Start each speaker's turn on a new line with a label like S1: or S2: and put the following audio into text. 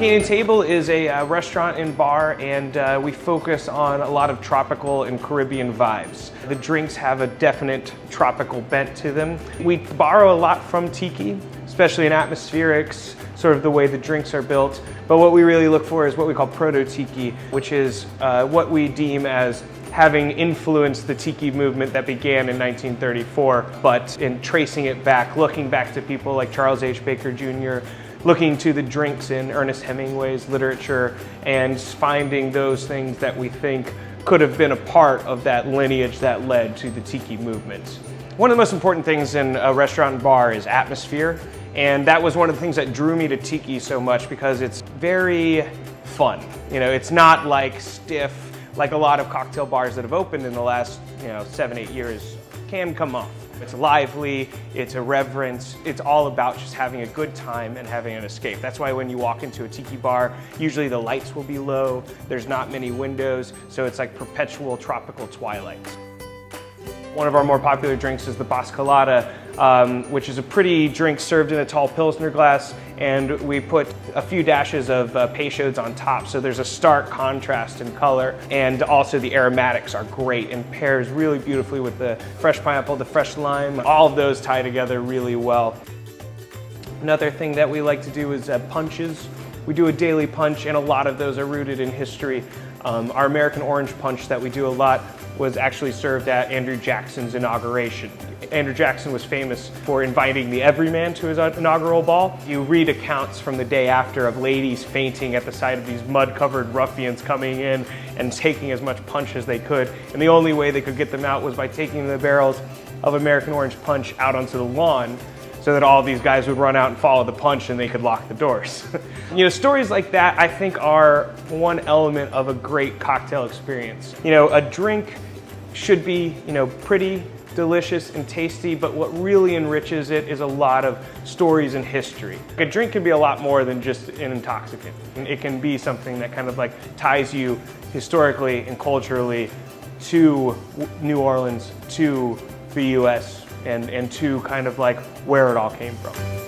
S1: Painted Table is a restaurant and bar, and we focus on a lot of tropical and Caribbean vibes. The drinks have a definite tropical bent to them. We borrow a lot from Tiki, especially in atmospherics, sort of the way the drinks are built. But what we really look for is what we call Protiki, which is what we deem as having influenced the Tiki movement that began in 1934, but in tracing it back, looking back to people like Charles H. Baker Jr., looking to the drinks in Ernest Hemingway's literature and finding those things that we think could have been a part of that lineage that led to the Tiki movement. One of the most important things in a restaurant and bar is atmosphere, and that was one of the things that drew me to Tiki so much because it's very fun. You know, it's not like stiff, like a lot of cocktail bars that have opened in the last 7-8 years can come off. It's lively, it's irreverent, it's all about just having a good time and having an escape. That's why when you walk into a Tiki bar, usually the lights will be low, there's not many windows, so it's like perpetual tropical twilight. One of our more popular drinks is the Bascolada, which is a pretty drink served in a tall Pilsner glass, and we put a few dashes of Peychaud's on top, so there's a stark contrast in color, and also the aromatics are great and pairs really beautifully with the fresh pineapple, the fresh lime. All of those tie together really well. Another thing that we like to do is punches. We do a daily punch, and a lot of those are rooted in history. Our American Orange Punch that we do a lot was actually served at Andrew Jackson's inauguration. Andrew Jackson was famous for inviting the everyman to his inaugural ball. You read accounts from the day after of ladies fainting at the sight of these mud-covered ruffians coming in and taking as much punch as they could. And the only way they could get them out was by taking the barrels of American Orange Punch out onto the lawn, so that all these guys would run out and follow the punch and they could lock the doors. Stories like that I think are one element of a great cocktail experience. A drink should be, pretty, delicious, and tasty, but what really enriches it is a lot of stories and history. A drink can be a lot more than just an intoxicant. It can be something that kind of like ties you historically and culturally to New Orleans, to the US, and to kind of like where it all came from.